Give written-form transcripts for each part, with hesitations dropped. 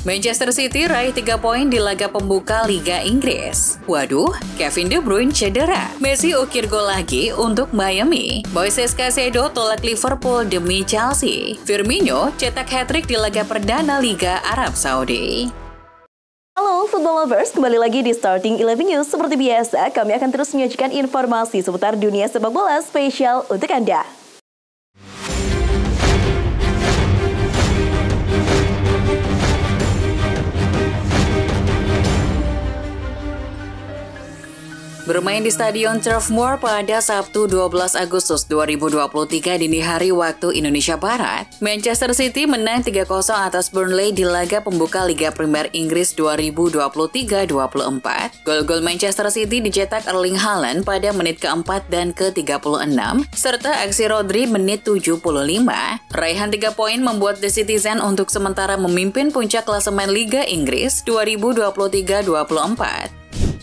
Manchester City raih 3 poin di laga pembuka Liga Inggris. Waduh, Kevin De Bruyne cedera. Messi ukir gol lagi untuk Miami. Moises Caicedo tolak Liverpool demi Chelsea. Firmino cetak hat-trick di laga perdana Liga Arab Saudi. Halo football lovers, kembali lagi di Starting 11 News. Seperti biasa, kami akan terus menyajikan informasi seputar dunia sepak bola spesial untuk Anda. Bermain di Stadion Turf Moor pada Sabtu 12 Agustus 2023 dini hari waktu Indonesia Barat, Manchester City menang 3-0 atas Burnley di laga pembuka Liga Premier Inggris 2023-24. Gol-gol Manchester City dicetak Erling Haaland pada menit keempat dan ke-36, serta aksi Rodri menit 75. Raihan 3 poin membuat The Citizen untuk sementara memimpin puncak klasemen Liga Inggris 2023-24.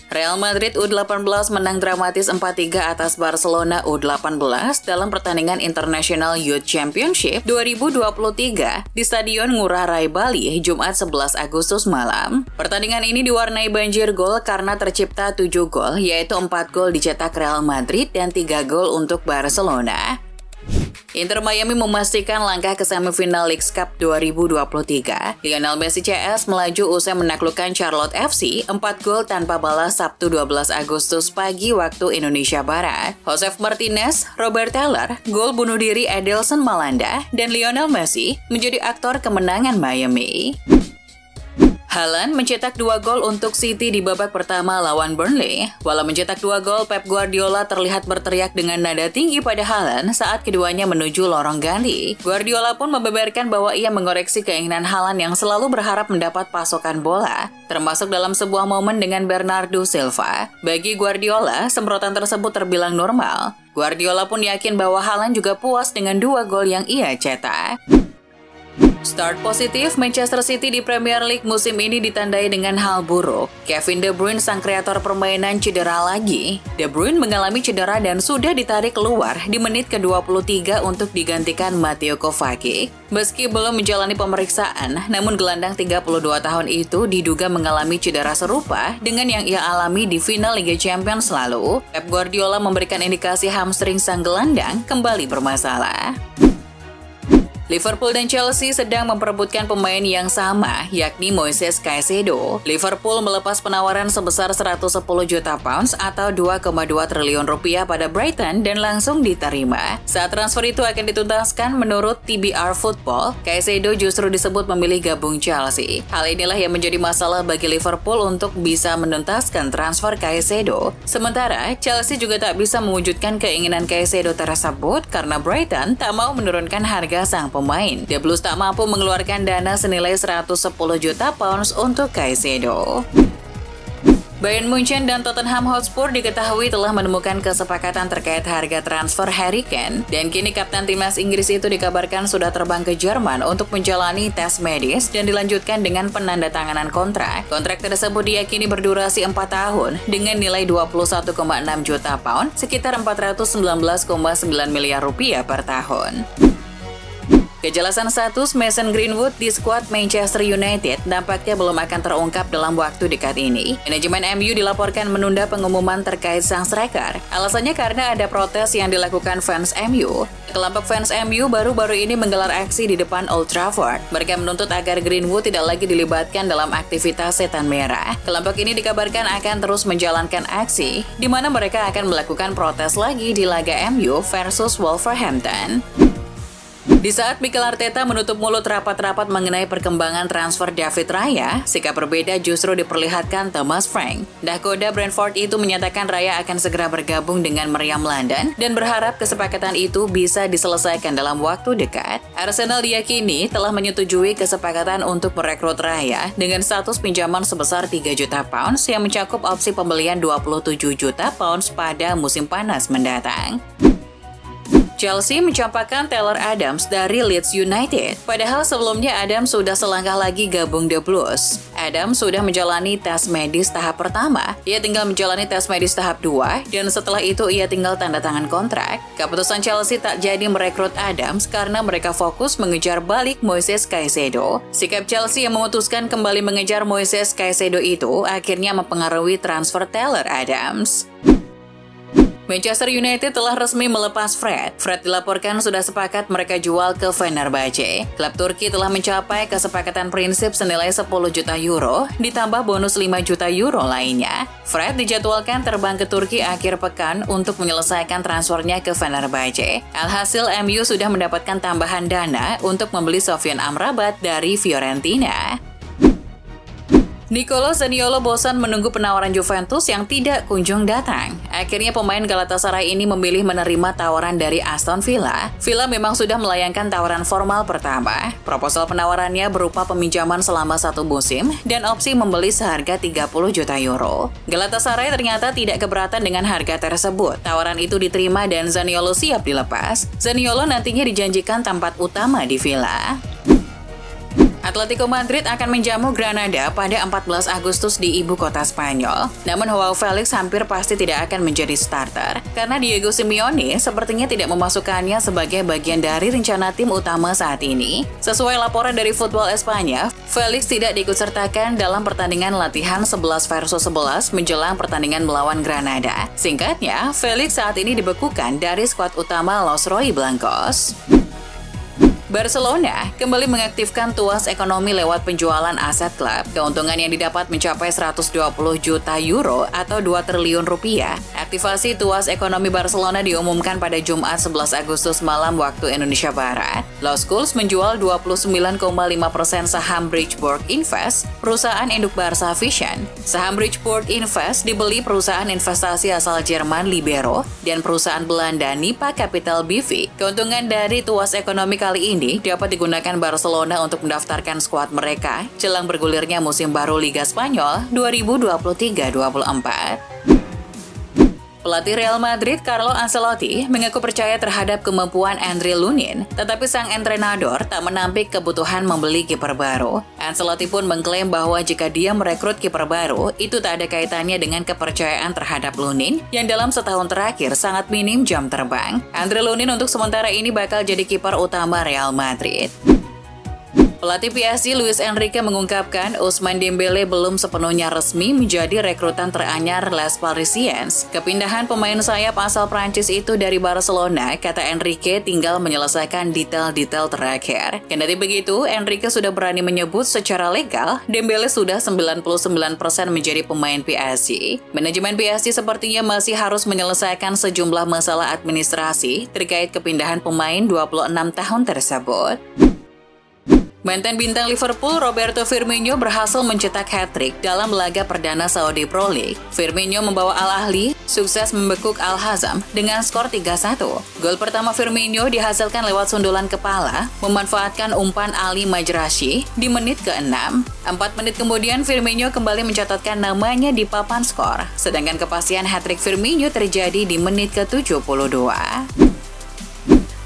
Real Madrid U18 menang dramatis 4-3 atas Barcelona U18 dalam pertandingan International Youth Championship 2023 di Stadion Ngurah Rai Bali, Jumat 11 Agustus malam. Pertandingan ini diwarnai banjir gol karena tercipta 7 gol, yaitu 4 gol dicetak Real Madrid dan 3 gol untuk Barcelona. Inter Miami memastikan langkah ke semifinal Leagues Cup 2023. Lionel Messi CS melaju usai menaklukkan Charlotte FC 4 gol tanpa balas Sabtu 12 Agustus pagi waktu Indonesia Barat. Josef Martinez, Robert Taylor, gol bunuh diri Edelson Malanda, dan Lionel Messi menjadi aktor kemenangan Miami. Haaland mencetak 2 gol untuk City di babak pertama lawan Burnley. Walau mencetak 2 gol, Pep Guardiola terlihat berteriak dengan nada tinggi pada Haaland saat keduanya menuju lorong ganti. Guardiola pun membeberkan bahwa ia mengoreksi keinginan Haaland yang selalu berharap mendapat pasokan bola, termasuk dalam sebuah momen dengan Bernardo Silva. Bagi Guardiola, semprotan tersebut terbilang normal. Guardiola pun yakin bahwa Haaland juga puas dengan 2 gol yang ia cetak. Start positif Manchester City di Premier League musim ini ditandai dengan hal buruk. Kevin De Bruyne, sang kreator permainan, cedera lagi. De Bruyne mengalami cedera dan sudah ditarik keluar di menit ke-23 untuk digantikan Mateo Kovacic. Meski belum menjalani pemeriksaan, namun gelandang 32 tahun itu diduga mengalami cedera serupa dengan yang ia alami di final Liga Champions lalu. Pep Guardiola memberikan indikasi hamstring sang gelandang kembali bermasalah. Liverpool dan Chelsea sedang memperebutkan pemain yang sama, yakni Moises Caicedo. Liverpool melepas penawaran sebesar 110 juta pounds atau 2,2 triliun rupiah pada Brighton dan langsung diterima. Saat transfer itu akan dituntaskan, menurut TBR Football, Caicedo justru disebut memilih gabung Chelsea. Hal inilah yang menjadi masalah bagi Liverpool untuk bisa menuntaskan transfer Caicedo. Sementara, Chelsea juga tak bisa mewujudkan keinginan Caicedo tersebut karena Brighton tak mau menurunkan harga sang pemain. The Blues tak mampu mengeluarkan dana senilai 110 juta pounds untuk Caicedo. Bayern Munchen dan Tottenham Hotspur diketahui telah menemukan kesepakatan terkait harga transfer Harry Kane, dan kini kapten timnas Inggris itu dikabarkan sudah terbang ke Jerman untuk menjalani tes medis dan dilanjutkan dengan penandatanganan kontrak. Kontrak tersebut diyakini berdurasi 4 tahun dengan nilai 21,6 juta pound, sekitar 419,9 miliar rupiah per tahun. Kejelasan status Mason Greenwood di skuad Manchester United nampaknya belum akan terungkap dalam waktu dekat ini. Manajemen MU dilaporkan menunda pengumuman terkait sang striker. Alasannya karena ada protes yang dilakukan fans MU. Kelompok fans MU baru-baru ini menggelar aksi di depan Old Trafford. Mereka menuntut agar Greenwood tidak lagi dilibatkan dalam aktivitas setan merah. Kelompok ini dikabarkan akan terus menjalankan aksi, di mana mereka akan melakukan protes lagi di laga MU versus Wolverhampton. Di saat Mikel Arteta menutup mulut rapat-rapat mengenai perkembangan transfer David Raya, sikap berbeda justru diperlihatkan Thomas Frank. Nahkoda Brentford itu menyatakan Raya akan segera bergabung dengan Meriam London dan berharap kesepakatan itu bisa diselesaikan dalam waktu dekat. Arsenal diyakini telah menyetujui kesepakatan untuk merekrut Raya dengan status pinjaman sebesar 3 juta pounds yang mencakup opsi pembelian 27 juta pounds pada musim panas mendatang. Chelsea mencampakkan Taylor Adams dari Leeds United. Padahal sebelumnya Adams sudah selangkah lagi gabung The Blues. Adams sudah menjalani tes medis tahap pertama. Ia tinggal menjalani tes medis tahap 2 dan setelah itu ia tinggal tanda tangan kontrak. Keputusan Chelsea tak jadi merekrut Adams karena mereka fokus mengejar balik Moises Caicedo. Sikap Chelsea yang memutuskan kembali mengejar Moises Caicedo itu akhirnya mempengaruhi transfer Tyler Adams. Manchester United telah resmi melepas Fred. Fred dilaporkan sudah sepakat mereka jual ke Fenerbahce. Klub Turki telah mencapai kesepakatan prinsip senilai 10 juta euro, ditambah bonus 5 juta euro lainnya. Fred dijadwalkan terbang ke Turki akhir pekan untuk menyelesaikan transfernya ke Fenerbahce. Alhasil MU sudah mendapatkan tambahan dana untuk membeli Sofyan Amrabat dari Fiorentina. Nicolo Zaniolo bosan menunggu penawaran Juventus yang tidak kunjung datang. Akhirnya pemain Galatasaray ini memilih menerima tawaran dari Aston Villa. Villa memang sudah melayangkan tawaran formal pertama. Proposal penawarannya berupa peminjaman selama 1 musim dan opsi membeli seharga 30 juta euro. Galatasaray ternyata tidak keberatan dengan harga tersebut. Tawaran itu diterima dan Zaniolo siap dilepas. Zaniolo nantinya dijanjikan tempat utama di Villa. Atletico Madrid akan menjamu Granada pada 14 Agustus di ibu kota Spanyol. Namun Joao Felix hampir pasti tidak akan menjadi starter, karena Diego Simeone sepertinya tidak memasukkannya sebagai bagian dari rencana tim utama saat ini. Sesuai laporan dari Football Espanya, Felix tidak diikutsertakan dalam pertandingan latihan 11 versus 11 menjelang pertandingan melawan Granada. Singkatnya, Felix saat ini dibekukan dari skuad utama Los Roy Blancos. Barcelona kembali mengaktifkan tuas ekonomi lewat penjualan aset klub. Keuntungan yang didapat mencapai 120 juta euro atau 2 triliun rupiah. Aktivasi tuas ekonomi Barcelona diumumkan pada Jumat 11 Agustus malam waktu Indonesia Barat. Los Schools menjual 29,5% saham Bridgeport Invest, perusahaan induk Barca Vision. Saham Bridgeport Invest dibeli perusahaan investasi asal Jerman Libero dan perusahaan Belanda Nipa Capital BV. Keuntungan dari tuas ekonomi kali ini dapat digunakan Barcelona untuk mendaftarkan skuad mereka jelang bergulirnya musim baru Liga Spanyol 2023-24. Pelatih Real Madrid Carlo Ancelotti mengaku percaya terhadap kemampuan Andre Lunin, tetapi sang entrenador tak menampik kebutuhan membeli kiper baru. Ancelotti pun mengklaim bahwa jika dia merekrut kiper baru, itu tak ada kaitannya dengan kepercayaan terhadap Lunin yang dalam setahun terakhir sangat minim jam terbang. Andre Lunin untuk sementara ini bakal jadi kiper utama Real Madrid. Pelatih PSG Luis Enrique mengungkapkan Ousmane Dembele belum sepenuhnya resmi menjadi rekrutan teranyar Les Parisiens. Kepindahan pemain sayap asal Prancis itu dari Barcelona, kata Enrique, tinggal menyelesaikan detail-detail terakhir. Kendati begitu, Enrique sudah berani menyebut secara legal Dembele sudah 99% menjadi pemain PSG. Manajemen PSG sepertinya masih harus menyelesaikan sejumlah masalah administrasi terkait kepindahan pemain 26 tahun tersebut. Mantan bintang Liverpool Roberto Firmino berhasil mencetak hat-trick dalam laga perdana Saudi Pro League. Firmino membawa Al Ahly sukses membekuk Al Hazam dengan skor 3-1. Gol pertama Firmino dihasilkan lewat sundulan kepala, memanfaatkan umpan Ali Majrashi di menit ke-6. 4 menit kemudian Firmino kembali mencatatkan namanya di papan skor, sedangkan kepastian hat-trick Firmino terjadi di menit ke-72.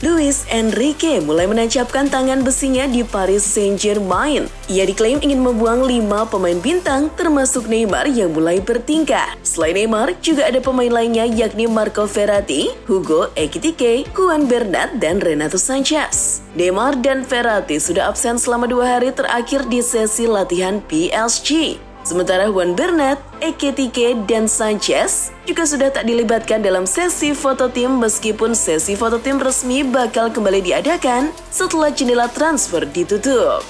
Luis Enrique mulai menancapkan tangan besinya di Paris Saint-Germain. Ia diklaim ingin membuang 5 pemain bintang termasuk Neymar yang mulai bertingkah. Selain Neymar, juga ada pemain lainnya yakni Marco Verratti, Hugo Ekitike, Juan Bernat, dan Renato Sanchez. Neymar dan Verratti sudah absen selama 2 hari terakhir di sesi latihan PSG. Sementara Juan Bernat, Ekitike, dan Sanchez juga sudah tak dilibatkan dalam sesi foto tim meskipun sesi foto tim resmi bakal kembali diadakan setelah jendela transfer ditutup.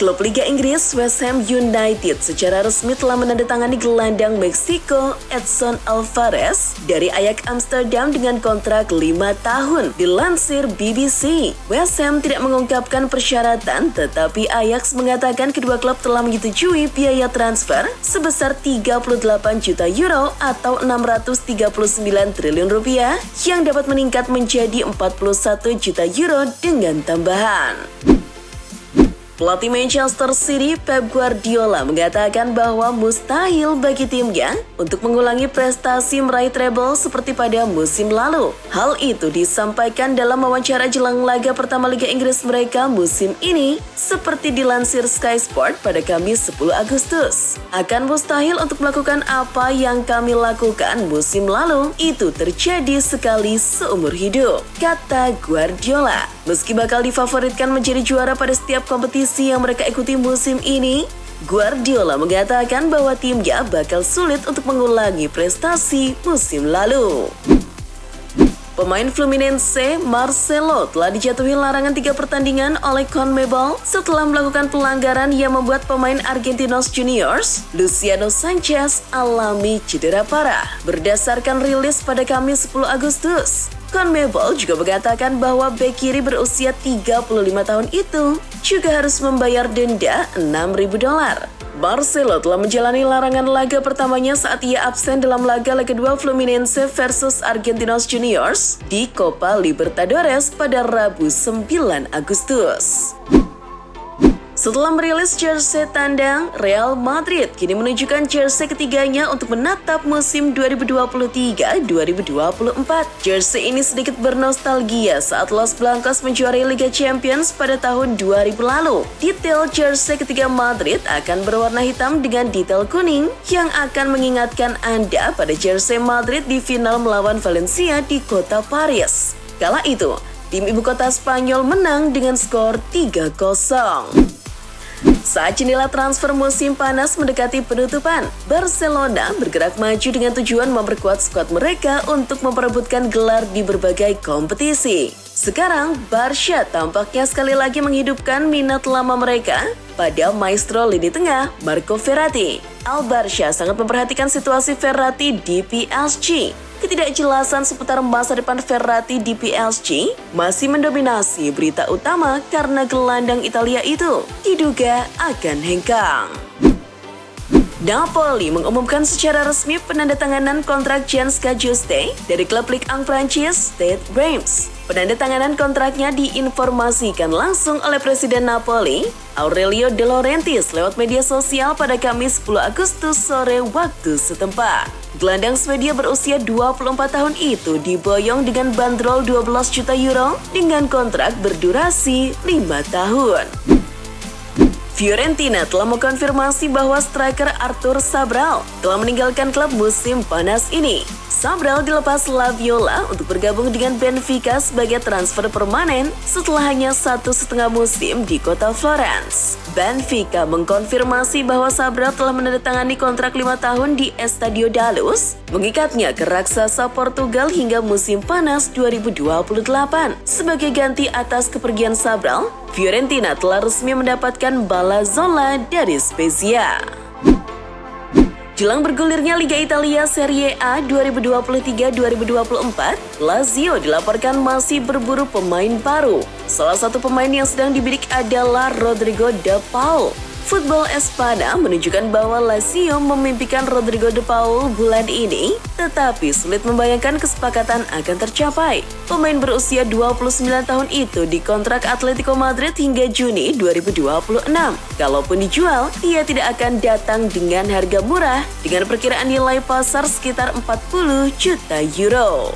Klub Liga Inggris West Ham United secara resmi telah menandatangani gelandang Meksiko Edson Alvarez dari Ajax Amsterdam dengan kontrak 5 tahun. Dilansir BBC, West Ham tidak mengungkapkan persyaratan, tetapi Ajax mengatakan kedua klub telah menyetujui biaya transfer sebesar 38 juta euro atau 639 triliun rupiah yang dapat meningkat menjadi 41 juta euro dengan tambahan. Pelatih Manchester City Pep Guardiola mengatakan bahwa mustahil bagi timnya untuk mengulangi prestasi meraih treble seperti pada musim lalu. Hal itu disampaikan dalam wawancara jelang laga pertama Liga Inggris mereka musim ini, seperti dilansir Sky Sport pada Kamis 10 Agustus. Akan mustahil untuk melakukan apa yang kami lakukan musim lalu, itu terjadi sekali seumur hidup, kata Guardiola. Meski bakal difavoritkan menjadi juara pada setiap kompetisi yang mereka ikuti musim ini, Guardiola mengatakan bahwa timnya bakal sulit untuk mengulangi prestasi musim lalu. Pemain Fluminense, Marcelo, telah dijatuhi larangan 3 pertandingan oleh CONMEBOL setelah melakukan pelanggaran yang membuat pemain Argentinos Juniors, Luciano Sanchez, alami cedera parah. Berdasarkan rilis pada Kamis 10 Agustus, CONMEBOL juga mengatakan bahwa bek kiri berusia 35 tahun itu juga harus membayar denda $6.000. Marcelo telah menjalani larangan laga pertamanya saat ia absen dalam laga kedua Fluminense versus Argentinos Juniors di Copa Libertadores pada Rabu 9 Agustus. Setelah merilis jersey tandang, Real Madrid kini menunjukkan jersey ketiganya untuk menatap musim 2023-2024. Jersey ini sedikit bernostalgia saat Los Blancos menjuarai Liga Champions pada tahun 2000 lalu. Detail jersey ketiga Madrid akan berwarna hitam dengan detail kuning yang akan mengingatkan Anda pada jersey Madrid di final melawan Valencia di kota Paris. Kala itu, tim ibu kota Spanyol menang dengan skor 3-0. Saat jendela transfer musim panas mendekati penutupan, Barcelona bergerak maju dengan tujuan memperkuat skuad mereka untuk memperebutkan gelar di berbagai kompetisi. Sekarang, Barca tampaknya sekali lagi menghidupkan minat lama mereka pada maestro lini tengah Marco Verratti. Al Barca sangat memperhatikan situasi Verratti di PSG. Ketidakjelasan seputar masa depan Verratti di PSG masih mendominasi berita utama karena gelandang Italia itu diduga akan hengkang. Napoli mengumumkan secara resmi penandatanganan kontrak Jens Cajuste dari klub Ligue 1 Prancis Stade Reims. Penandatanganan kontraknya diinformasikan langsung oleh Presiden Napoli, Aurelio De Laurentiis, lewat media sosial pada Kamis 10 Agustus sore waktu setempat. Gelandang Swedia berusia 24 tahun itu diboyong dengan bandrol 12 juta euro dengan kontrak berdurasi 5 tahun. Fiorentina telah mengkonfirmasi bahwa striker Arthur Cabral telah meninggalkan klub musim panas ini. Cabral dilepas La Viola untuk bergabung dengan Benfica sebagai transfer permanen setelah hanya 1,5 musim di kota Florence. Benfica mengkonfirmasi bahwa Cabral telah menandatangani kontrak 5 tahun di Estadio da Luz, mengikatnya ke raksasa Portugal hingga musim panas 2028. Sebagai ganti atas kepergian Cabral, Fiorentina telah resmi mendapatkan Bala Zola dari Spezia. Jelang bergulirnya Liga Italia Serie A 2023-2024, Lazio dilaporkan masih berburu pemain baru. Salah satu pemain yang sedang dibidik adalah Rodrigo De Paul. Football Espada menunjukkan bahwa Lazio memimpikan Rodrigo De Paul bulan ini, tetapi sulit membayangkan kesepakatan akan tercapai. Pemain berusia 29 tahun itu dikontrak Atletico Madrid hingga Juni 2026. Kalaupun dijual, ia tidak akan datang dengan harga murah, dengan perkiraan nilai pasar sekitar 40 juta euro.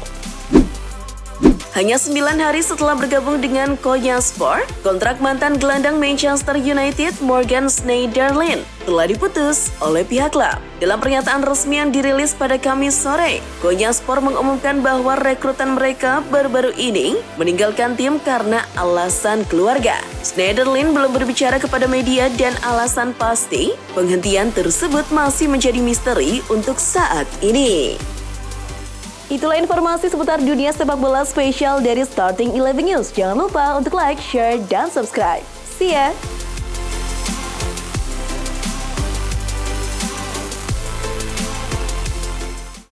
Hanya 9 hari setelah bergabung dengan Konyaspor, kontrak mantan gelandang Manchester United Morgan Schneiderlin telah diputus oleh pihak klub. Dalam pernyataan resmi yang dirilis pada Kamis sore, Konyaspor mengumumkan bahwa rekrutan mereka baru-baru ini meninggalkan tim karena alasan keluarga. Schneiderlin belum berbicara kepada media dan alasan pasti penghentian tersebut masih menjadi misteri untuk saat ini. Itulah informasi seputar dunia sepak bola spesial dari Starting 11 News. Jangan lupa untuk like, share, dan subscribe. See ya!